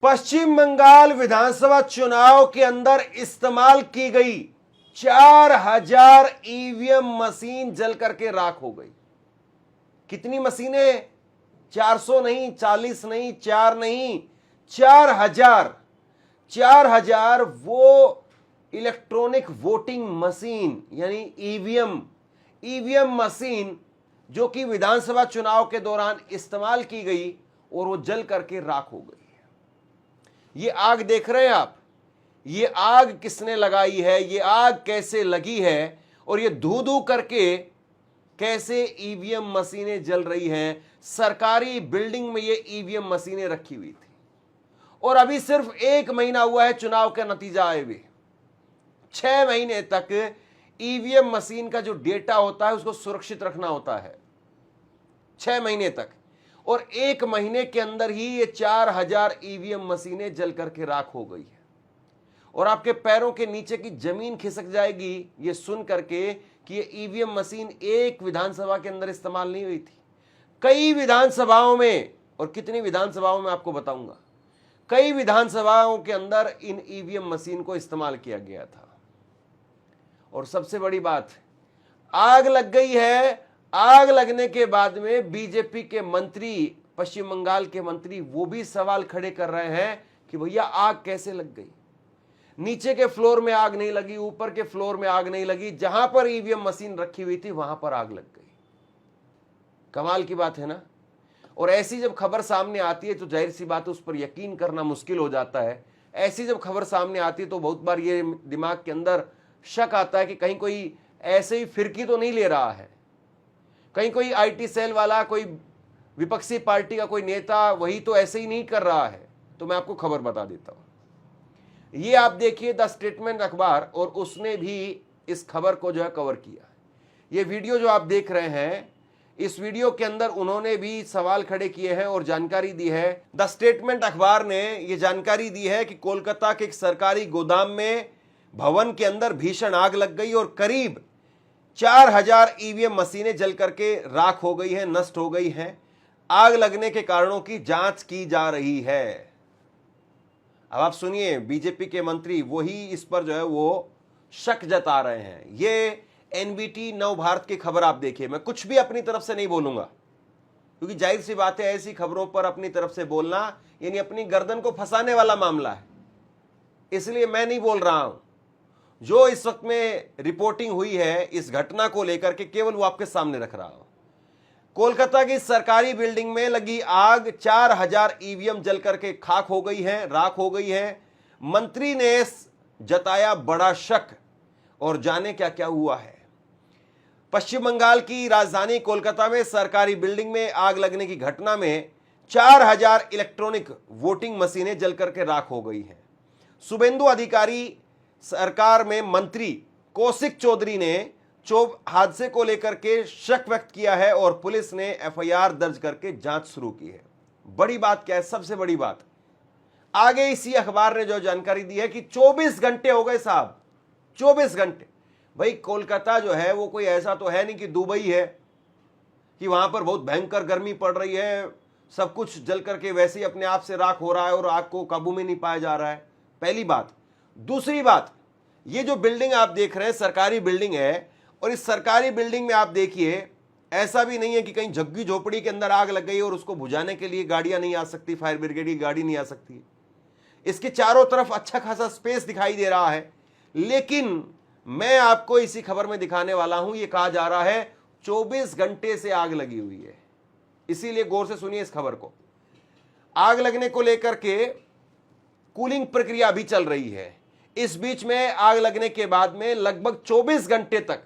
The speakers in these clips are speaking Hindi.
पश्चिम बंगाल विधानसभा चुनाव के अंदर इस्तेमाल की गई 4000 ईवीएम मशीन जल करके राख हो गई। कितनी मशीनें? 400 नहीं, 40 नहीं, 4 नहीं, 4000 वो इलेक्ट्रॉनिक वोटिंग मशीन यानी ईवीएम मशीन जो कि विधानसभा चुनाव के दौरान इस्तेमाल की गई और वो जल करके राख हो गई। ये आग देख रहे हैं आप, ये आग किसने लगाई है, ये आग कैसे लगी है और ये धू धू करके कैसे ईवीएम मशीनें जल रही हैं। सरकारी बिल्डिंग में ये ईवीएम मशीनें रखी हुई थी और अभी सिर्फ 1 महीना हुआ है चुनाव का नतीजा आए हुए। 6 महीने तक ईवीएम मशीन का जो डेटा होता है उसको सुरक्षित रखना होता है, 6 महीने तक, और 1 महीने के अंदर ही ये 4000 ईवीएम मशीनें जल करके राख हो गई है। और आपके पैरों के नीचे की जमीन खिसक जाएगी ये सुन करके कि ये ईवीएम मशीन एक विधानसभा के अंदर इस्तेमाल नहीं हुई थी, कई विधानसभाओं में। और कितनी विधानसभाओं में आपको बताऊंगा, कई विधानसभाओं के अंदर इन ईवीएम मशीन को इस्तेमाल किया गया था। और सबसे बड़ी बात, आग लग गई है। आग लगने के बाद में बीजेपी के मंत्री, पश्चिम बंगाल के मंत्री, वो भी सवाल खड़े कर रहे हैं कि भैया आग कैसे लग गई। नीचे के फ्लोर में आग नहीं लगी, ऊपर के फ्लोर में आग नहीं लगी, जहां पर ईवीएम मशीन रखी हुई थी वहां पर आग लग गई। कमाल की बात है ना। और ऐसी जब खबर सामने आती है तो जाहिर सी बात है उस पर यकीन करना मुश्किल हो जाता है। ऐसी जब खबर सामने आती है तो बहुत बार ये दिमाग के अंदर शक आता है कि कहीं कोई ऐसे ही फिरकी तो नहीं ले रहा है, कहीं कोई आईटी सेल वाला, कोई विपक्षी पार्टी का कोई नेता वही तो ऐसे ही नहीं कर रहा है। तो मैं आपको खबर बता देता हूं, ये आप देखिए द स्टेटमेंट अखबार, और उसने भी इस खबर को जो है कवर किया। ये वीडियो जो आप देख रहे हैं, इस वीडियो के अंदर उन्होंने भी सवाल खड़े किए हैं और जानकारी दी है। द स्टेटमेंट अखबार ने यह जानकारी दी है कि कोलकाता के एक सरकारी गोदाम में भवन के अंदर भीषण आग लग गई और करीब 4000 ईवीएम मशीनें जल करके राख हो गई हैं, नष्ट हो गई हैं। आग लगने के कारणों की जांच की जा रही है। अब आप सुनिए, बीजेपी के मंत्री वही इस पर जो है वो शक जता रहे हैं। ये एनबीटी नव भारत की खबर आप देखिए। मैं कुछ भी अपनी तरफ से नहीं बोलूंगा क्योंकि जाहिर सी बात है ऐसी खबरों पर अपनी तरफ से बोलना यानी अपनी गर्दन को फंसाने वाला मामला है, इसलिए मैं नहीं बोल रहा हूं। जो इस वक्त में रिपोर्टिंग हुई है इस घटना को लेकर के केवल वो आपके सामने रख रहा हूं। कोलकाता की सरकारी बिल्डिंग में लगी आग, 4000 ईवीएम जल करके खाक हो गई है, राख हो गई है। मंत्री ने जताया बड़ा शक, और जाने क्या क्या हुआ है। पश्चिम बंगाल की राजधानी कोलकाता में सरकारी बिल्डिंग में आग लगने की घटना में 4000 इलेक्ट्रॉनिक वोटिंग मशीनें जल करके राख हो गई हैं। शुभेंदु अधिकारी सरकार में मंत्री कौशिक चौधरी ने हादसे को लेकर के शक व्यक्त किया है और पुलिस ने एफआईआर दर्ज करके जांच शुरू की है। बड़ी बात क्या है? सबसे बड़ी बात आगे इसी अखबार ने जो जानकारी दी है कि 24 घंटे हो गए साहब, 24 घंटे। भाई कोलकाता जो है वो कोई ऐसा तो है नहीं कि दुबई है कि वहां पर बहुत भयंकर गर्मी पड़ रही है, सब कुछ जल करके वैसे ही अपने आप से राख हो रहा है और आग को काबू में नहीं पाया जा रहा है। पहली बात। दूसरी बात, ये जो बिल्डिंग आप देख रहे हैं सरकारी बिल्डिंग है, और इस सरकारी बिल्डिंग में आप देखिए ऐसा भी नहीं है कि कहीं झुग्गी झोपड़ी के अंदर आग लग गई और उसको बुझाने के लिए गाड़ियां नहीं आ सकती, फायर ब्रिगेड की गाड़ी नहीं आ सकती। इसके चारों तरफ अच्छा खासा स्पेस दिखाई दे रहा है। लेकिन मैं आपको इसी खबर में दिखाने वाला हूं, यह कहा जा रहा है 24 घंटे से आग लगी हुई है। इसीलिए गौर से सुनिए इस खबर को। आग लगने को लेकर के कूलिंग प्रक्रिया भी चल रही है। इस बीच में आग लगने के बाद में लगभग 24 घंटे तक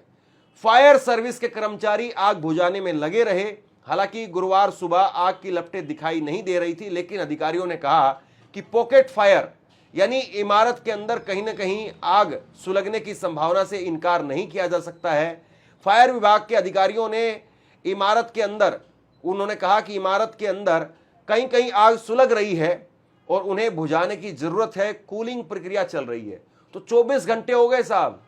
फायर सर्विस के कर्मचारी आग बुझाने में लगे रहे। हालांकि गुरुवार सुबह आग की लपटें दिखाई नहीं दे रही थी, लेकिन अधिकारियों ने कहा कि पॉकेट फायर यानी इमारत के अंदर कहीं ना कहीं आग सुलगने की संभावना से इनकार नहीं किया जा सकता है। फायर विभाग के अधिकारियों ने इमारत के अंदर, उन्होंने कहा कि इमारत के अंदर कहीं कहीं आग सुलग रही है और उन्हें बुझाने की जरूरत है, कूलिंग प्रक्रिया चल रही है। तो 24 घंटे हो गए साहब।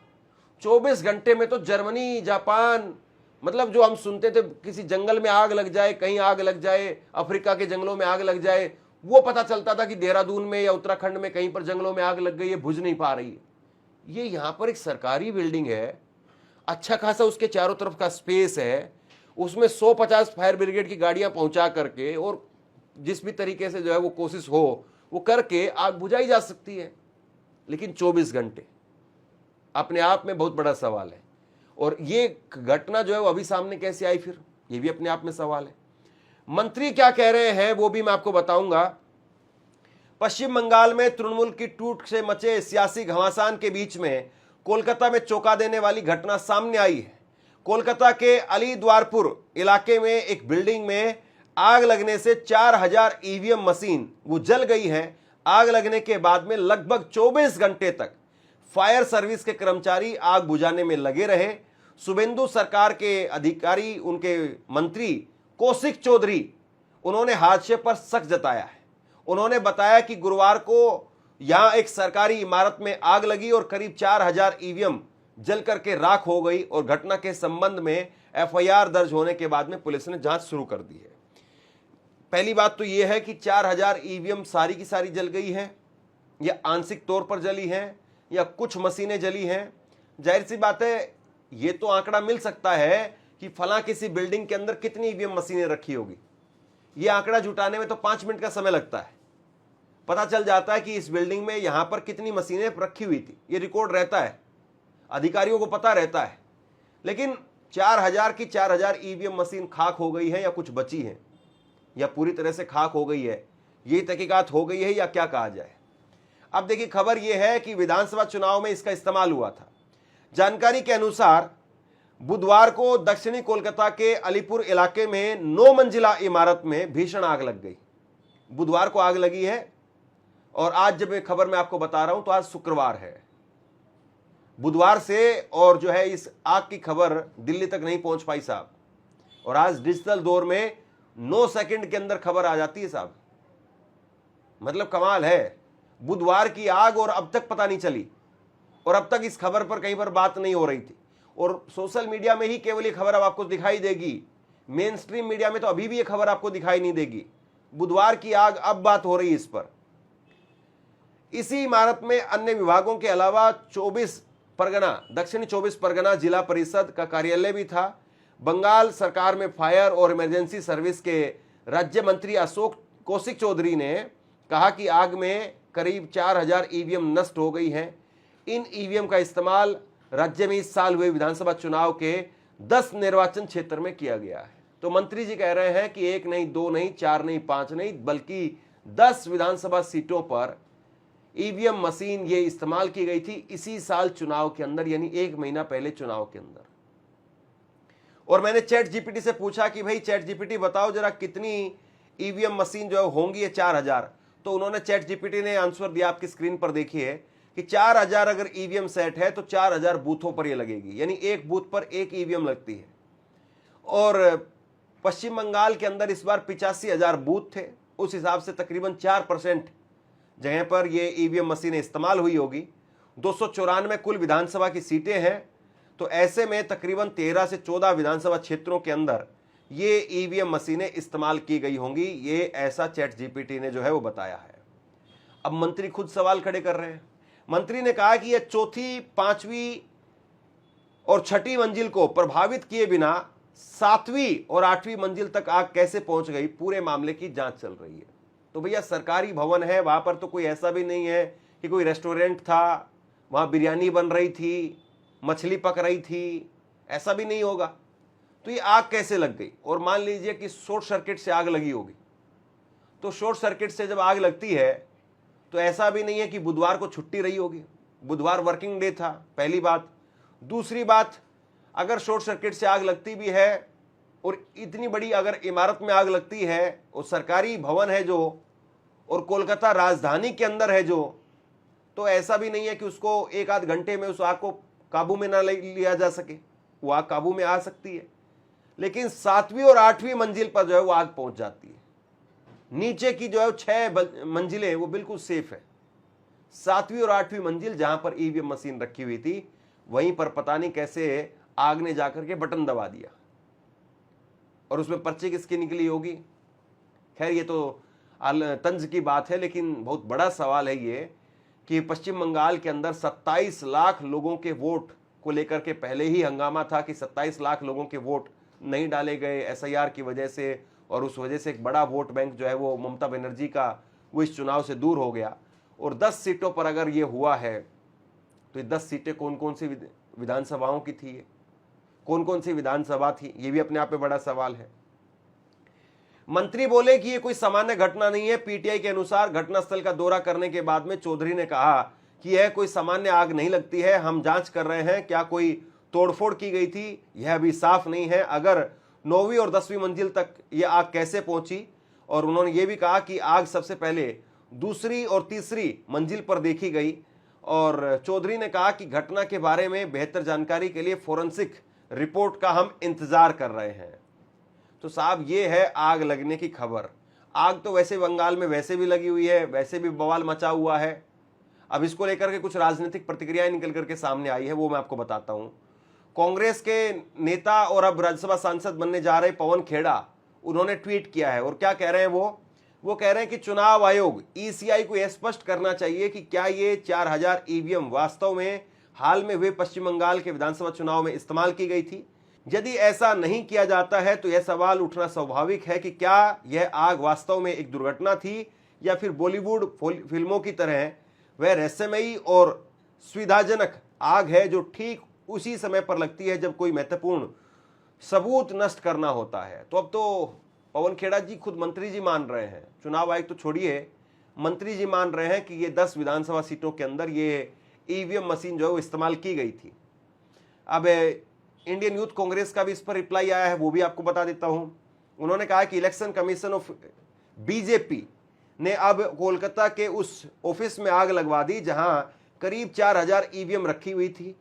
24 घंटे में तो जर्मनी, जापान, मतलब जो हम सुनते थे किसी जंगल में आग लग जाए, कहीं आग लग जाए, अफ्रीका के जंगलों में आग लग जाए, वो पता चलता था कि देहरादून में या उत्तराखंड में कहीं पर जंगलों में आग लग गई है, बुझ नहीं पा रही है। ये यहां पर एक सरकारी बिल्डिंग है, अच्छा खासा उसके चारों तरफ का स्पेस है, उसमें 150 फायर ब्रिगेड की गाड़ियां पहुंचा करके और जिस भी तरीके से जो है वो कोशिश हो वो करके आग बुझाई जा सकती है। लेकिन 24 घंटे अपने आप में बहुत बड़ा सवाल है। और ये घटना जो है वो अभी सामने कैसे आई, फिर ये भी अपने आप में सवाल है। मंत्री क्या कह रहे हैं वो भी मैं आपको बताऊंगा। पश्चिम बंगाल में तृणमूल की टूट से मचे सियासी घमासान के बीच में कोलकाता में चौंका देने वाली घटना सामने आई है। कोलकाता के अलीद्वारपुर इलाके में एक बिल्डिंग में आग लगने से 4000 ईवीएम मशीन वो जल गई है। आग लगने के बाद में लगभग 24 घंटे तक फायर सर्विस के कर्मचारी आग बुझाने में लगे रहे। शुभेंदु सरकार के अधिकारी, उनके मंत्री कौशिक चौधरी, उन्होंने हादसे पर शक जताया है। उन्होंने बताया कि गुरुवार को यहां एक सरकारी इमारत में आग लगी और करीब 4000 ईवीएम जल करके राख हो गई और घटना के संबंध में एफआईआर दर्ज होने के बाद में पुलिस ने जांच शुरू कर दी है। पहली बात तो यह है कि 4000 ईवीएम सारी की सारी जल गई है या आंशिक तौर पर जली हैं या कुछ मशीनें जली हैं। जाहिर सी बात है, ये तो आंकड़ा मिल सकता है कि फला किसी बिल्डिंग के अंदर कितनी ईवीएम मशीनें रखी होगी। ये आंकड़ा जुटाने में तो 5 मिनट का समय लगता है। पता चल जाता है कि इस बिल्डिंग में यहां पर कितनी मशीनें रखी हुई थी, ये रिकॉर्ड रहता है, अधिकारियों को पता रहता है। लेकिन 4000 की 4000 ईवीएम मशीन खाक हो गई है या कुछ बची है या पूरी तरह से खाक हो गई है, ये तहकीकात हो गई है या क्या कहा जाए। अब देखिए, खबर यह है कि विधानसभा चुनाव में इसका इस्तेमाल हुआ था। जानकारी के अनुसार बुधवार को दक्षिणी कोलकाता के अलीपुर इलाके में 9 मंजिला इमारत में भीषण आग लग गई। बुधवार को आग लगी है और आज जब मैं खबर में आपको बता रहा हूं तो आज शुक्रवार है। बुधवार से और जो है इस आग की खबर दिल्ली तक नहीं पहुंच पाई साहब। और आज डिजिटल दौर में 9 सेकंड के अंदर खबर आ जाती है साहब, मतलब कमाल है। बुधवार की आग और अब तक पता नहीं चली और अब तक इस खबर पर कहीं पर बात नहीं हो रही थी। और सोशल मीडिया में ही केवल ये खबर अब आपको दिखाई देगी, मेन स्ट्रीम मीडिया में तो अभी भी ये खबर आपको दिखाई नहीं देगी। बुधवार की आग, अब बात हो रही है इस पर। इसी इमारत में अन्य विभागों के अलावा 24 परगना, दक्षिणी 24 परगना जिला परिषद का कार्यालय भी था। बंगाल सरकार में फायर और इमरजेंसी सर्विस के राज्य मंत्री अशोक कौशिक चौधरी ने कहा कि आग में करीब 4000 ईवीएम नष्ट हो गई हैं। इन ईवीएम का इस्तेमाल राज्य में इस साल हुए विधानसभा चुनाव के 10 निर्वाचन क्षेत्र में किया गया है। तो मंत्री जी कह रहे हैं कि 1 नहीं, 2 नहीं, 4 नहीं, 5 नहीं, बल्कि 10 विधानसभा सीटों पर ईवीएम मशीन ये इस्तेमाल की गई थी इसी साल चुनाव के अंदर, यानी 1 महीना पहले चुनाव के अंदर। और मैंने चैट जीपीटी से पूछा कि भाई चैट जीपीटी बताओ जरा कितनी ईवीएम मशीन जो होंगी ये 4000। तो उन्होंने चैट जीपीटी ने आंसर दिया, आपकी स्क्रीन पर देखिए, कि 4000 अगर ईवीएम सेट है तो 4000 बूथों पर ये लगेगी, यानी एक बूथ पर एक ईवीएम लगती है। और पश्चिम बंगाल के अंदर इस बार 85,000 बूथ थे, उस हिसाब से तकरीबन 4% जगह पर ये ईवीएम मशीनें इस्तेमाल हुई होगी। 294 कुल विधानसभा की सीटें हैं, तो ऐसे में तकरीबन 13 से 14 विधानसभा क्षेत्रों के अंदर ये ईवीएम मशीनें इस्तेमाल की गई होंगी। ये ऐसा चैट जीपीटी ने जो है वो बताया है। अब मंत्री खुद सवाल खड़े कर रहे हैं। मंत्री ने कहा कि यह चौथी, 5वीं और 6ठी मंजिल को प्रभावित किए बिना 7वीं और 8वीं मंजिल तक आग कैसे पहुंच गई, पूरे मामले की जांच चल रही है। तो भैया सरकारी भवन है, वहां पर तो कोई ऐसा भी नहीं है कि कोई रेस्टोरेंट था, वहां बिरयानी बन रही थी, मछली पक रही थी, ऐसा भी नहीं होगा। तो ये आग कैसे लग गई? और मान लीजिए कि शॉर्ट सर्किट से आग लगी होगी, तो शॉर्ट सर्किट से जब आग लगती है तो ऐसा भी नहीं है कि बुधवार को छुट्टी रही होगी, बुधवार वर्किंग डे था, पहली बात। दूसरी बात, अगर शॉर्ट सर्किट से आग लगती भी है और इतनी बड़ी अगर इमारत में आग लगती है और सरकारी भवन है जो, और कोलकाता राजधानी के अंदर है जो, तो ऐसा भी नहीं है कि उसको 1 आध घंटे में उस आग को काबू में ना लिया जा सके। वो आग काबू में आ सकती है, लेकिन 7वीं और 8वीं मंजिल पर जो है वो आग पहुंच जाती है। नीचे की जो है 6 मंजिलें वो बिल्कुल सेफ है। 7वीं और 8वीं मंजिल जहां पर ईवीएम मशीन रखी हुई थी, वहीं पर पता नहीं कैसे आग ने जाकर के बटन दबा दिया और उसमें पर्ची किसकी निकली होगी। खैर, ये तो तंज की बात है, लेकिन बहुत बड़ा सवाल है ये कि पश्चिम बंगाल के अंदर 27 लाख लोगों के वोट को लेकर के पहले ही हंगामा था कि 27 लाख लोगों के वोट नहीं डाले गए एसआईआर की वजह से, और उस वजह से एक बड़ा वोट बैंक जो है वो ममता बनर्जी का वो इस चुनाव से दूर हो गया। और 10 सीटों पर अगर ये हुआ है तो ये 10 सीटें कौन कौन सी विधानसभाओं की थी, कौन कौन सी विधानसभा थी, ये भी अपने आप में बड़ा सवाल है। मंत्री बोले कि ये कोई सामान्य घटना नहीं है। पीटीआई के अनुसार घटनास्थल का दौरा करने के बाद में चौधरी ने कहा कि यह कोई सामान्य आग नहीं लगती है, हम जांच कर रहे हैं क्या कोई तोड़फोड़ की गई थी, यह अभी साफ नहीं है। अगर 9वीं और 10वीं मंजिल तक यह आग कैसे पहुंची, और उन्होंने ये भी कहा कि आग सबसे पहले दूसरी और तीसरी मंजिल पर देखी गई। और चौधरी ने कहा कि घटना के बारे में बेहतर जानकारी के लिए फोरेंसिक रिपोर्ट का हम इंतजार कर रहे हैं। तो साहब ये है आग लगने की खबर। आग तो वैसे बंगाल में वैसे भी लगी हुई है, वैसे भी बवाल मचा हुआ है। अब इसको लेकर के कुछ राजनीतिक प्रतिक्रियाएं निकल करके सामने आई है, वो मैं आपको बताता हूं। कांग्रेस के नेता और अब राज्यसभा सांसद बनने जा रहे पवन खेड़ा, उन्होंने ट्वीट किया है और क्या कह रहे हैं वो कह रहे हैं कि चुनाव आयोग ईसीआई को यह स्पष्ट करना चाहिए कि क्या ये 4000 ईवीएम वास्तव में हाल में हुए पश्चिम बंगाल के विधानसभा चुनाव में इस्तेमाल की गई थी। यदि ऐसा नहीं किया जाता है तो यह सवाल उठना स्वाभाविक है कि क्या यह आग वास्तव में एक दुर्घटना थी या फिर बॉलीवुड फिल्मों की तरह वह रहस्यमयी और सुविधाजनक आग है जो ठीक उसी समय पर लगती है जब कोई महत्वपूर्ण सबूत नष्ट करना होता है। तो अब तो पवन खेड़ा जी खुद मंत्री जी मान रहे हैं, चुनाव आयोग तो छोड़िए, मंत्री जी मान रहे हैं कि ये 10 विधानसभा सीटों के अंदर ये ईवीएम मशीन जो है वो इस्तेमाल की गई थी। अब इंडियन यूथ कांग्रेस का भी इस पर रिप्लाई आया है, वो भी आपको बता देता हूं। उन्होंने कहा कि इलेक्शन कमीशन ऑफ बीजेपी ने अब कोलकाता के उस ऑफिस में आग लगवा दी जहां करीब 4000 ईवीएम रखी हुई थी।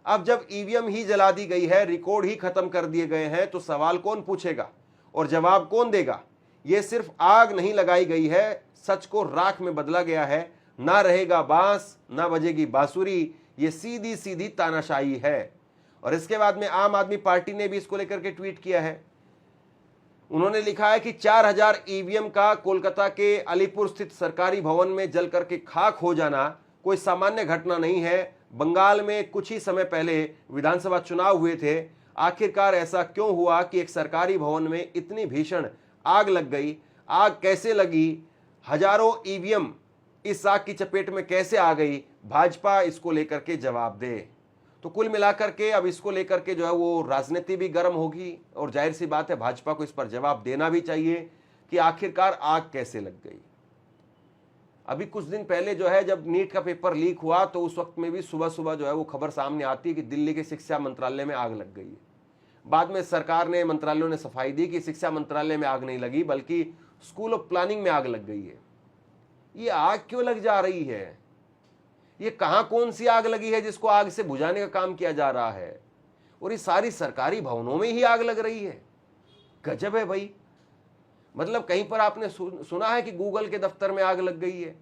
अब जब ईवीएम ही जला दी गई है, रिकॉर्ड ही खत्म कर दिए गए हैं, तो सवाल कौन पूछेगा और जवाब कौन देगा। यह सिर्फ आग नहीं लगाई गई है, सच को राख में बदला गया है। ना रहेगा बांस ना बजेगी बांसुरी, ये सीधी सीधी तानाशाही है। और इसके बाद में आम आदमी पार्टी ने भी इसको लेकर के ट्वीट किया है। उन्होंने लिखा है कि 4000 ईवीएम का कोलकाता के अलीपुर स्थित सरकारी भवन में जल करके खाक हो जाना कोई सामान्य घटना नहीं है। बंगाल में कुछ ही समय पहले विधानसभा चुनाव हुए थे, आखिरकार ऐसा क्यों हुआ कि एक सरकारी भवन में इतनी भीषण आग लग गई। आग कैसे लगी, हजारों ईवीएम इस आग की चपेट में कैसे आ गई, भाजपा इसको लेकर के जवाब दे। तो कुल मिलाकर के अब इसको लेकर के जो है वो राजनीति भी गर्म होगी और जाहिर सी बात है भाजपा को इस पर जवाब देना भी चाहिए कि आखिरकार आग कैसे लग गई। अभी कुछ दिन पहले जो है जब नीट का पेपर लीक हुआ तो उस वक्त में भी सुबह सुबह जो है वो खबर सामने आती है कि दिल्ली के शिक्षा मंत्रालय में आग लग गई है। बाद में सरकार ने, मंत्रालयों ने सफाई दी कि शिक्षा मंत्रालय में आग नहीं लगी बल्कि स्कूल ऑफ प्लानिंग में आग लग गई है। ये आग क्यों लग जा रही है, ये कहां कौन सी आग लगी है जिसको आग से बुझाने का काम किया जा रहा है, और ये सारी सरकारी भवनों में ही आग लग रही है। गजब है भाई। मतलब कहीं पर आपने सुना है कि गूगल के दफ्तर में आग लग गई है,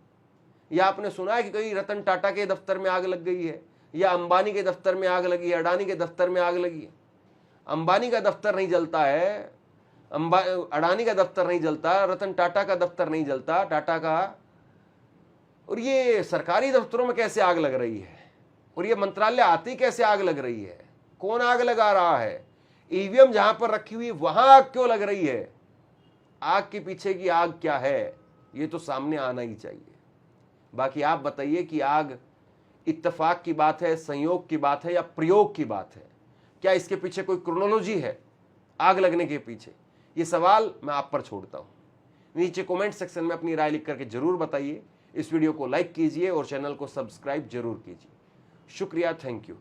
या आपने सुना है कि कहीं रतन टाटा के दफ्तर में आग लग गई है, या अंबानी के दफ्तर में आग लगी है, अडानी के दफ्तर में आग लगी है। अंबानी का दफ्तर नहीं जलता है, अडानी का दफ्तर नहीं जलता, रतन टाटा का दफ्तर नहीं जलता, टाटा का, और ये सरकारी दफ्तरों में कैसे आग लग रही है, और ये मंत्रालय आती कैसे आग लग रही है, कौन आग लगा रहा है, ईवीएम जहां पर रखी हुई वहां आग क्यों लग रही है, आग के पीछे की आग क्या है, ये तो सामने आना ही चाहिए। बाकी आप बताइए कि आग इत्तेफाक की बात है, संयोग की बात है या प्रयोग की बात है, क्या इसके पीछे कोई क्रोनोलॉजी है आग लगने के पीछे, ये सवाल मैं आप पर छोड़ता हूं। नीचे कमेंट सेक्शन में अपनी राय लिख करके जरूर बताइए। इस वीडियो को लाइक कीजिए और चैनल को सब्सक्राइब जरूर कीजिए। शुक्रिया, थैंक यू।